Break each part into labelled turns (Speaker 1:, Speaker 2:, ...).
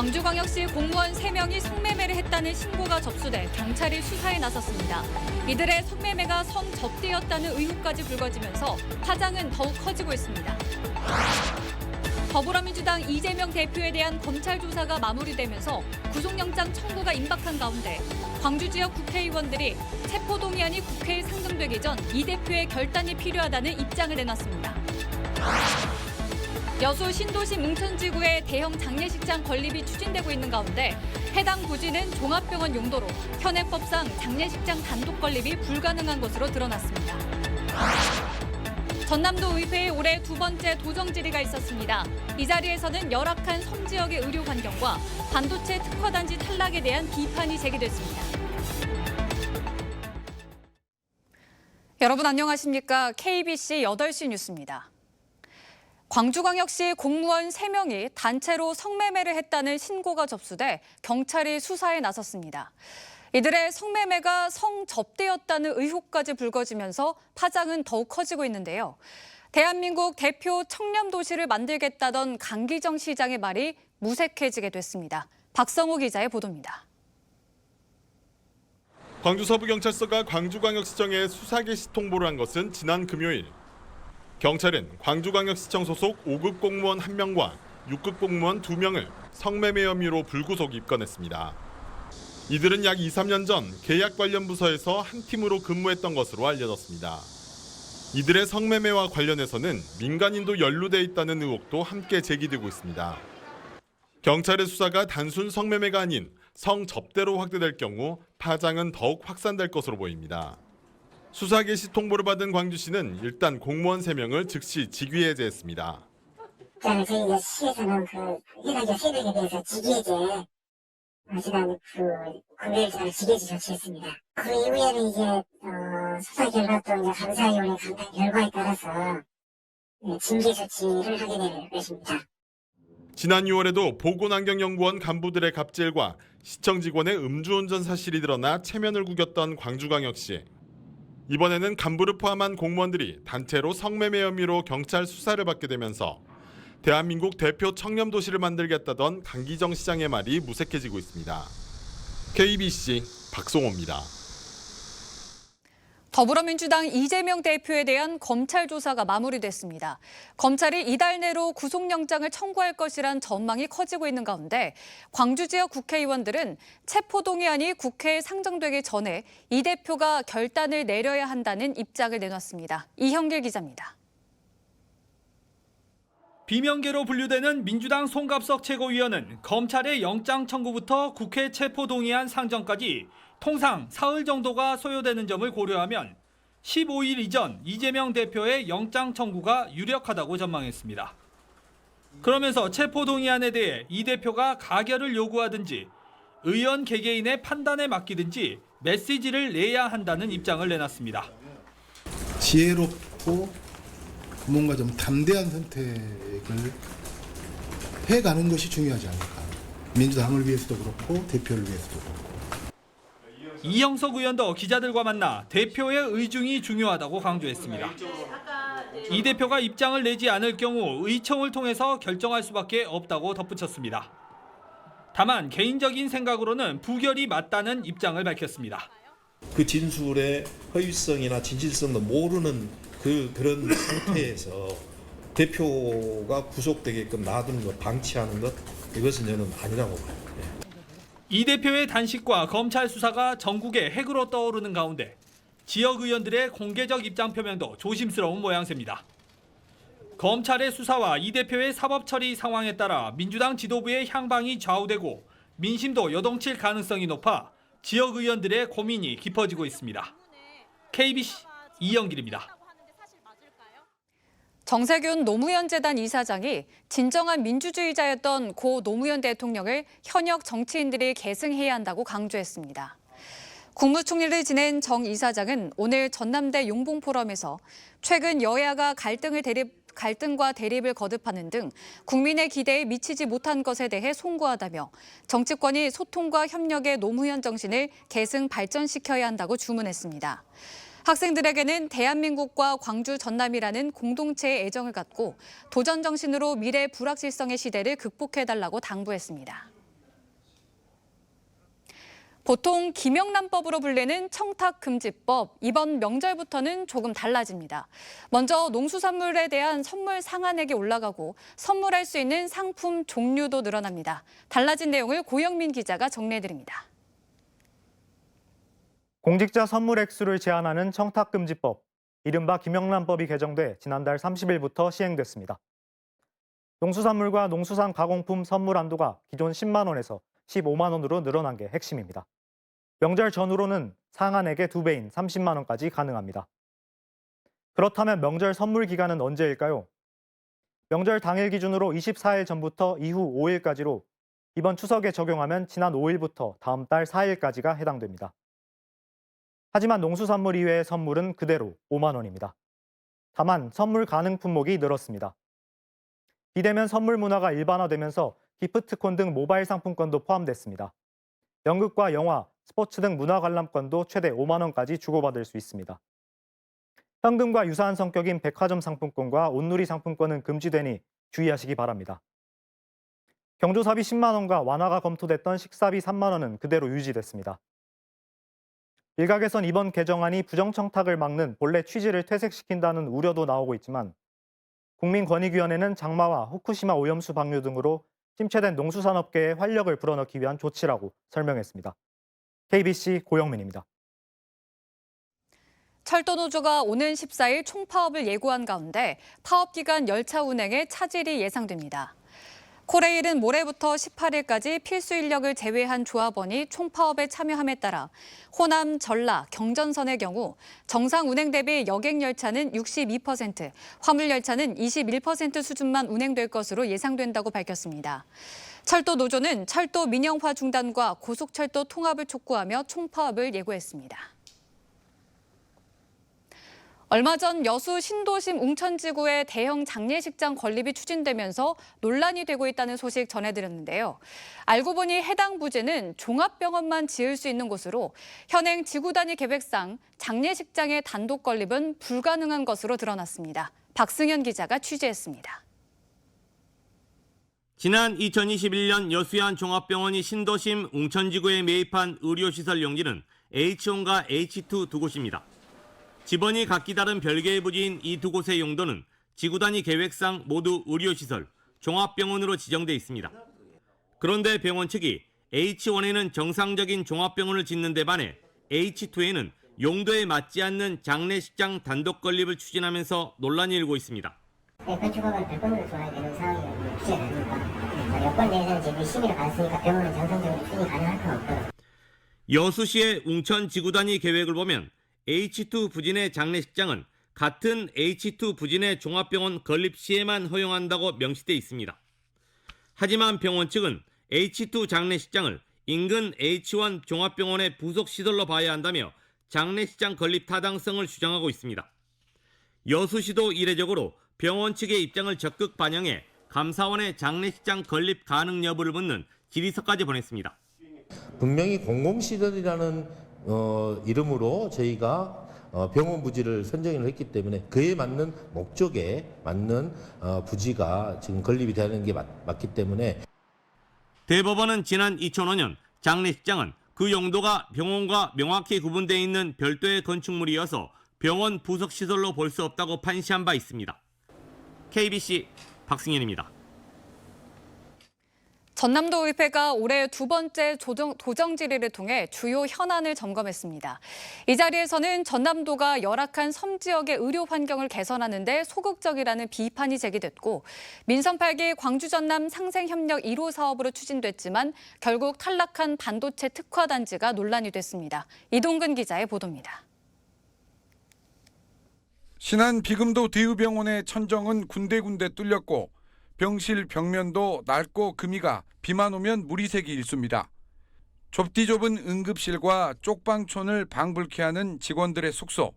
Speaker 1: 광주광역시 공무원 3명이 성매매를 했다는 신고가 접수돼 경찰이 수사에 나섰습니다. 이들의 성매매가 성접대였다는 의혹까지 불거지면서 파장은 더욱 커지고 있습니다. 더불어민주당 이재명 대표에 대한 검찰 조사가 마무리되면서 구속영장 청구가 임박한 가운데 광주 지역 국회의원들이 체포동의안이 국회에 상정되기 전 이 대표의 결단이 필요하다는 입장을 내놨습니다. 여수 신도시 뭉천지구의 대형 장례식장 건립이 추진되고 있는 가운데 해당 부지는 종합병원 용도로 현행법상 장례식장 단독 건립이 불가능한 것으로 드러났습니다. 전남도 의회에 올해 두 번째 도정 질의가 있었습니다. 이 자리에서는 열악한 섬지역의 의료 환경과 반도체 특화단지 탈락에 대한 비판이 제기됐습니다. 여러분 안녕하십니까? KBC 8시 뉴스입니다. 광주광역시 공무원 3명이 단체로 성매매를 했다는 신고가 접수돼 경찰이 수사에 나섰습니다. 이들의 성매매가 성접대였다는 의혹까지 불거지면서 파장은 더욱 커지고 있는데요. 대한민국 대표 청렴도시를 만들겠다던 강기정 시장의 말이 무색해지게 됐습니다. 박성호 기자의 보도입니다.
Speaker 2: 광주 서부경찰서가 광주광역시청에 수사 개시 통보를 한 것은 지난 금요일. 경찰은 광주광역시청 소속 5급 공무원 1명과 6급 공무원 2명을 성매매 혐의로 불구속 입건했습니다. 이들은 약 2, 3년 전 계약 관련 부서에서 한 팀으로 근무했던 것으로 알려졌습니다. 이들의 성매매와 관련해서는 민간인도 연루돼 있다는 의혹도 함께 제기되고 있습니다. 경찰의 수사가 단순 성매매가 아닌 성접대로 확대될 경우 파장은 더욱 확산될 것으로 보입니다. 수사 개시 통보를 받은 광주시는 일단 공무원 3명을 즉시 직위해제했습니다.
Speaker 3: 저희 시에서는 일하기 새벽에 대해서 직위해제 지난 금요일날 직위해제 조치했습니다. 그 이후에는 이제 수사 결과 또 이제 감사위원회 감당 결과에 따라서 징계 조치를 하게 될 것입니다.
Speaker 2: 지난 6월에도 보건환경연구원 간부들의 갑질과 시청 직원의 음주운전 사실이 드러나 체면을 구겼던 광주광역시. 이번에는 간부를 포함한 공무원들이 단체로 성매매 혐의로 경찰 수사를 받게 되면서 대한민국 대표 청렴도시를 만들겠다던 강기정 시장의 말이 무색해지고 있습니다. KBC 박송호입니다.
Speaker 1: 더불어민주당 이재명 대표에 대한 검찰 조사가 마무리됐습니다. 검찰이 이달 내로 구속영장을 청구할 것이란 전망이 커지고 있는 가운데 광주 지역 국회의원들은 체포동의안이 국회에 상정되기 전에 이 대표가 결단을 내려야 한다는 입장을 내놨습니다. 이형길 기자입니다.
Speaker 4: 비명계로 분류되는 민주당 송갑석 최고위원은 검찰의 영장 청구부터 국회 체포동의안 상정까지 통상 사흘 정도가 소요되는 점을 고려하면 15일 이전 이재명 대표의 영장 청구가 유력하다고 전망했습니다. 그러면서 체포동의안에 대해 이 대표가 가결을 요구하든지 의원 개개인의 판단에 맡기든지 메시지를 내야 한다는 입장을 내놨습니다.
Speaker 5: 지혜롭고 뭔가 좀 담대한 선택을 해가는 것이 중요하지 않을까. 민주당을 위해서도 그렇고 대표를 위해서도 그렇고.
Speaker 4: 이영석 의원도 기자들과 만나 대표의 의중이 중요하다고 강조했습니다. 이 대표가 입장을 내지 않을 경우 의총을 통해서 결정할 수밖에 없다고 덧붙였습니다. 다만 개인적인 생각으로는 부결이 맞다는 입장을 밝혔습니다.
Speaker 6: 그 진술의 허위성이나 진실성도 모르는 그런 상태에서 대표가 구속되게끔 놔두는 것, 방치하는 것, 이것은 저는 아니라고 봐요.
Speaker 4: 이 대표의 단식과 검찰 수사가 전국의 핵으로 떠오르는 가운데 지역 의원들의 공개적 입장 표명도 조심스러운 모양새입니다. 검찰의 수사와 이 대표의 사법 처리 상황에 따라 민주당 지도부의 향방이 좌우되고 민심도 요동칠 가능성이 높아 지역 의원들의 고민이 깊어지고 있습니다. KBC 이영길입니다.
Speaker 1: 정세균 노무현 재단 이사장이 진정한 민주주의자였던 고 노무현 대통령을 현역 정치인들이 계승해야 한다고 강조했습니다. 국무총리를 지낸 정 이사장은 오늘 전남대 용봉포럼에서 최근 여야가 갈등과 대립을 거듭하는 등 국민의 기대에 미치지 못한 것에 대해 송구하다며 정치권이 소통과 협력의 노무현 정신을 계승 발전시켜야 한다고 주문했습니다. 학생들에게는 대한민국과 광주 전남이라는 공동체의 애정을 갖고 도전 정신으로 미래 불확실성의 시대를 극복해달라고 당부했습니다. 보통 김영란법으로 불리는 청탁금지법, 이번 명절부터는 조금 달라집니다. 먼저 농수산물에 대한 선물 상한액이 올라가고 선물할 수 있는 상품 종류도 늘어납니다. 달라진 내용을 고영민 기자가 정리해드립니다.
Speaker 7: 공직자 선물 액수를 제한하는 청탁금지법, 이른바 김영란법이 개정돼 지난달 30일부터 시행됐습니다. 농수산물과 농수산 가공품 선물 한도가 기존 10만 원에서 15만 원으로 늘어난 게 핵심입니다. 명절 전후로는 상한액의 2배인 30만 원까지 가능합니다. 그렇다면 명절 선물 기간은 언제일까요? 명절 당일 기준으로 24일 전부터 이후 5일까지로 이번 추석에 적용하면 지난 5일부터 다음 달 4일까지가 해당됩니다. 하지만 농수산물 이외의 선물은 그대로 5만 원입니다. 다만 선물 가능 품목이 늘었습니다. 비대면 선물 문화가 일반화되면서 기프트콘 등 모바일 상품권도 포함됐습니다. 연극과 영화, 스포츠 등 문화 관람권도 최대 5만 원까지 주고받을 수 있습니다. 현금과 유사한 성격인 백화점 상품권과 온누리 상품권은 금지되니 주의하시기 바랍니다. 경조사비 10만 원과 완화가 검토됐던 식사비 3만 원은 그대로 유지됐습니다. 일각에선 이번 개정안이 부정청탁을 막는 본래 취지를 퇴색시킨다는 우려도 나오고 있지만 국민권익위원회는 장마와 후쿠시마 오염수 방류 등으로 침체된 농수산업계에 활력을 불어넣기 위한 조치라고 설명했습니다. KBC 고영민입니다.
Speaker 1: 철도노조가 오는 14일 총파업을 예고한 가운데 파업 기간 열차 운행에 차질이 예상됩니다. 코레일은 모레부터 18일까지 필수 인력을 제외한 조합원이 총파업에 참여함에 따라 호남, 전라, 경전선의 경우 정상 운행 대비 여객 열차는 62%, 화물 열차는 21% 수준만 운행될 것으로 예상된다고 밝혔습니다. 철도 노조는 철도 민영화 중단과 고속철도 통합을 촉구하며 총파업을 예고했습니다. 얼마 전 여수 신도심 웅천지구의 대형 장례식장 건립이 추진되면서 논란이 되고 있다는 소식 전해드렸는데요. 알고 보니 해당 부지는 종합병원만 지을 수 있는 곳으로 현행 지구 단위 계획상 장례식장의 단독 건립은 불가능한 것으로 드러났습니다. 박승현 기자가 취재했습니다.
Speaker 8: 지난 2021년 여수의 종합병원이 신도심 웅천지구에 매입한 의료시설 용지는 H1과 H2 두 곳입니다. 지번이 각기 다른 별개의 부지인 이 두 곳의 용도는 지구 단위 계획상 모두 의료시설, 종합병원으로 지정돼 있습니다. 그런데 병원 측이 H1에는 정상적인 종합병원을 짓는 데 반해 H2에는 용도에 맞지 않는 장례식장 단독 건립을 추진하면서 논란이 일고 있습니다.
Speaker 3: 건축법은 별건으로 줘야 되는 상황이 취재되니까 여건 내에서는 지금 심의를 받았으니까 병원은 정상적으로 수행이 가능할 건 없고요.
Speaker 8: 여수시의 웅천 지구 단위 계획을 보면 H2 부진의 장례식장은 같은 H2 부진의 종합병원 건립 시에만 허용한다고 명시돼 있습니다. 하지만 병원 측은 H2 장례식장을 인근 H1 종합병원의 부속시설로 봐야 한다며 장례식장 건립 타당성을 주장하고 있습니다. 여수시도 이례적으로 병원 측의 입장을 적극 반영해 감사원에 장례식장 건립 가능 여부를 묻는 질의서까지 보냈습니다.
Speaker 9: 분명히 공공시설이라는 이름으로 저희가 병원 부지를 선정을 했기 때문에 그에 맞는 목적에 맞는 부지가 지금 건립이 되는 게 맞기 때문에
Speaker 8: 대법원은 지난 2005년 장례식장은 그 용도가 병원과 명확히 구분되어 있는 별도의 건축물이어서 병원 부속시설로 볼 수 없다고 판시한 바 있습니다. KBC 박승현입니다.
Speaker 1: 전남도의회가 올해 두 번째 도정 질의를 통해 주요 현안을 점검했습니다. 이 자리에서는 전남도가 열악한 섬 지역의 의료 환경을 개선하는 데 소극적이라는 비판이 제기됐고 민선 8기 광주 전남 상생협력 1호 사업으로 추진됐지만 결국 탈락한 반도체 특화 단지가 논란이 됐습니다. 이동근 기자의 보도입니다.
Speaker 10: 신안 비금도 대우병원의 천정은 군데군데 뚫렸고 병실 벽면도 낡고 금이가 비만 오면 물이 새기 일쑤입니다. 좁디 좁은 응급실과 쪽방촌을 방불케 하는 직원들의 숙소.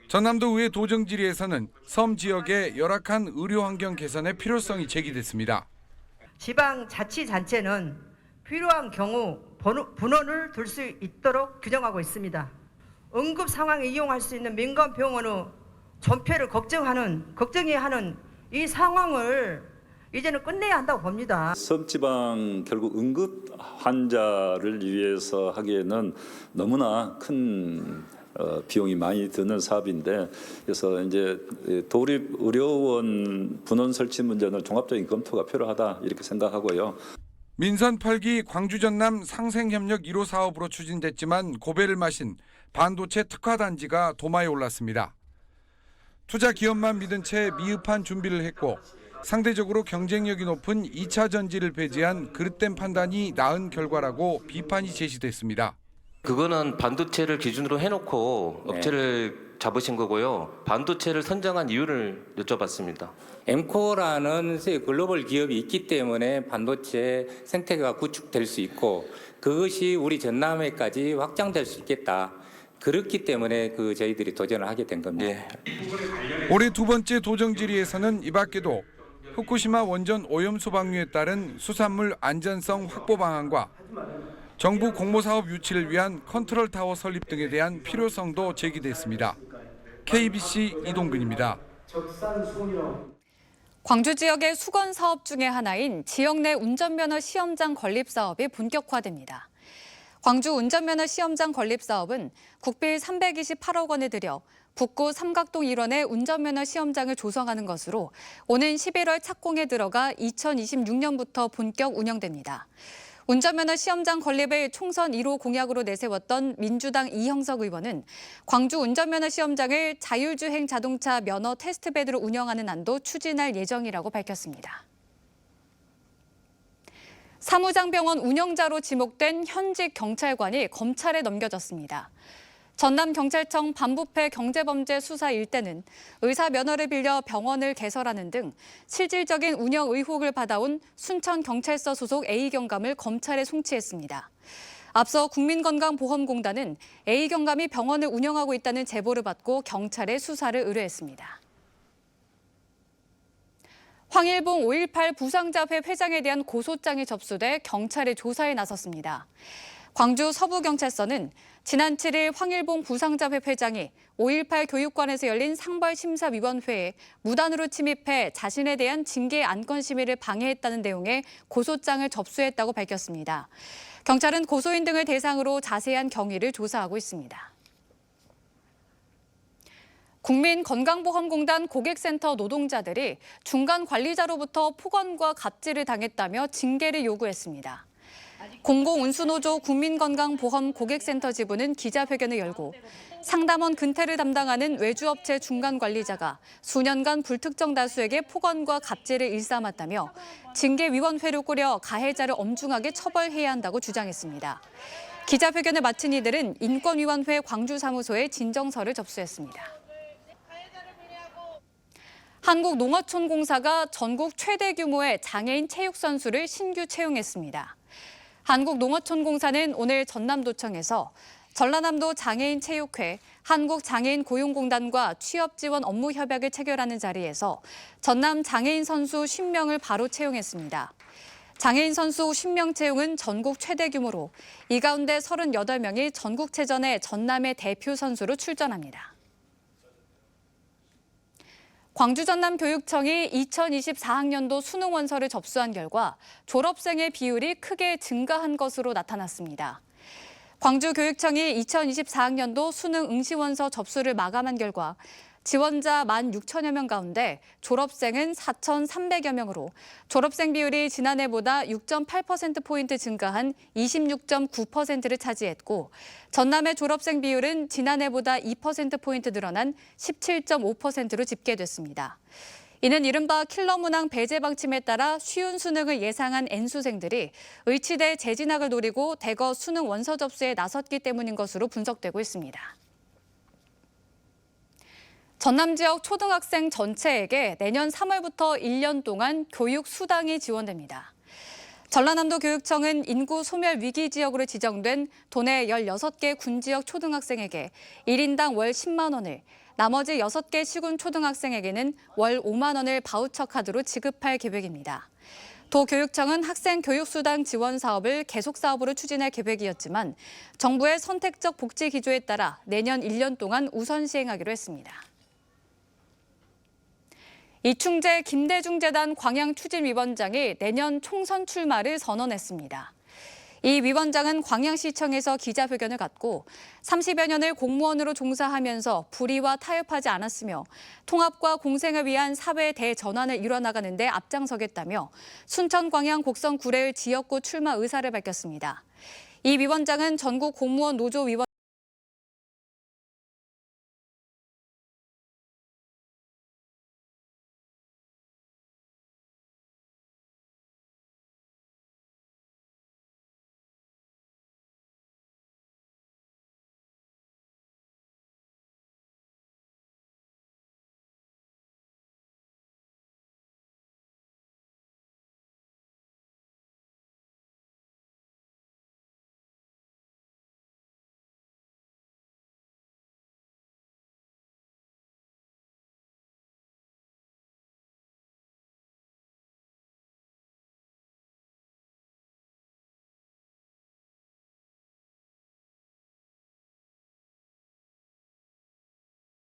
Speaker 10: 전남도의회 도정질의에서는 섬 지역의 열악한 의료 환경 개선의 필요성이 제기됐습니다.
Speaker 11: 지방자치단체는 필요한 경우 분원을 둘 수 있도록 규정하고 있습니다. 응급 상황에 이용할 수 있는 민간 병원의 존폐를 걱정해야 하는 이 상황을 이제는 끝내야 한다고 봅니다.
Speaker 12: 섬지방 결국 응급 환자를 위해서 하기에는 너무나 큰 비용이 많이 드는 사업인데, 그래서 이제 도립 의료원 분원 설치 문제는 종합적인 검토가 필요하다 이렇게 생각하고요.
Speaker 10: 민선 8기 광주 전남 상생협력 1호 사업으로 추진됐지만 고배를 마신 반도체 특화단지가 도마에 올랐습니다. 투자 기업만 믿은 채 미흡한 준비를 했고 상대적으로 경쟁력이 높은 2차 전지를 배제한 그릇된 판단이 나은 결과라고 비판이 제시됐습니다.
Speaker 13: 그거는 반도체를 기준으로 해놓고 업체를 잡으신 거고요. 반도체를 선정한 이유를 여쭤봤습니다.
Speaker 14: 엠코라는 글로벌 기업이 있기 때문에 반도체 생태계가 구축될 수 있고 그것이 우리 전남에까지 확장될 수 있겠다. 그렇기 때문에 저희들이 도전을 하게 된 겁니다.
Speaker 10: 올해 두 번째 도정 질의에서는 이 밖에도 후쿠시마 원전 오염수 방류에 따른 수산물 안전성 확보 방안과 정부 공모사업 유치를 위한 컨트롤 타워 설립 등에 대한 필요성도 제기됐습니다. KBC 이동근입니다.
Speaker 1: 광주 지역의 수건 사업 중의 하나인 지역 내 운전면허 시험장 건립 사업이 본격화됩니다. 광주 운전면허 시험장 건립 사업은 국비 328억 원을 들여 북구 삼각동 일원의 운전면허 시험장을 조성하는 것으로 오는 11월 착공에 들어가 2026년부터 본격 운영됩니다. 운전면허 시험장 건립을 총선 1호 공약으로 내세웠던 민주당 이형석 의원은 광주 운전면허 시험장을 자율주행 자동차 면허 테스트베드로 운영하는 안도 추진할 예정이라고 밝혔습니다. 사무장병원 운영자로 지목된 현직 경찰관이 검찰에 넘겨졌습니다. 전남경찰청 반부패 경제범죄 수사 일대는 의사 면허를 빌려 병원을 개설하는 등 실질적인 운영 의혹을 받아온 순천경찰서 소속 A경감을 검찰에 송치했습니다. 앞서 국민건강보험공단은 A경감이 병원을 운영하고 있다는 제보를 받고 경찰에 수사를 의뢰했습니다. 황일봉 5.18 부상자회 회장에 대한 고소장이 접수돼 경찰이 조사에 나섰습니다. 광주 서부경찰서는 지난 7일 황일봉 부상자회 회장이 5.18 교육관에서 열린 상벌심사위원회에 무단으로 침입해 자신에 대한 징계 안건 심의를 방해했다는 내용의 고소장을 접수했다고 밝혔습니다. 경찰은 고소인 등을 대상으로 자세한 경위를 조사하고 있습니다. 국민건강보험공단 고객센터 노동자들이 중간 관리자로부터 폭언과 갑질을 당했다며 징계를 요구했습니다. 공공운수노조 국민건강보험 고객센터 지부는 기자회견을 열고 상담원 근태를 담당하는 외주업체 중간관리자가 수년간 불특정 다수에게 폭언과 갑질을 일삼았다며 징계위원회를 꾸려 가해자를 엄중하게 처벌해야 한다고 주장했습니다. 기자회견을 마친 이들은 인권위원회 광주사무소에 진정서를 접수했습니다. 한국농어촌공사가 전국 최대 규모의 장애인 체육선수를 신규 채용했습니다. 한국농어촌공사는 오늘 전남도청에서 전라남도 장애인체육회, 한국장애인고용공단과 취업지원 업무 협약을 체결하는 자리에서 전남 장애인 선수 50명을 바로 채용했습니다. 장애인 선수 50명 채용은 전국 최대 규모로 이 가운데 38명이 전국체전에 전남의 대표 선수로 출전합니다. 광주전남교육청이 2024학년도 수능 원서를 접수한 결과 졸업생의 비율이 크게 증가한 것으로 나타났습니다. 광주교육청이 2024학년도 수능 응시원서 접수를 마감한 결과 지원자 16,000여 명 가운데 졸업생은 4,300여 명으로 졸업생 비율이 지난해보다 6.8%포인트 증가한 26.9%를 차지했고 전남의 졸업생 비율은 지난해보다 2%포인트 늘어난 17.5%로 집계됐습니다. 이는 이른바 킬러 문항 배제 방침에 따라 쉬운 수능을 예상한 N수생들이 의치대 재진학을 노리고 대거 수능 원서 접수에 나섰기 때문인 것으로 분석되고 있습니다. 전남 지역 초등학생 전체에게 내년 3월부터 1년 동안 교육 수당이 지원됩니다. 전라남도 교육청은 인구 소멸 위기 지역으로 지정된 도내 16개 군지역 초등학생에게 1인당 월 10만 원을, 나머지 6개 시군 초등학생에게는 월 5만 원을 바우처 카드로 지급할 계획입니다. 도교육청은 학생 교육수당 지원 사업을 계속 사업으로 추진할 계획이었지만 정부의 선택적 복지 기조에 따라 내년 1년 동안 우선 시행하기로 했습니다. 이충재 김대중재단 광양추진위원장이 내년 총선 출마를 선언했습니다. 이 위원장은 광양시청에서 기자회견을 갖고 30여 년을 공무원으로 종사하면서 불의와 타협하지 않았으며 통합과 공생을 위한 사회 대전환을 이뤄나가는 데 앞장서겠다며 순천 광양 곡성 구례의 지역구 출마 의사를 밝혔습니다. 이 위원장은 전국 공무원 노조 위원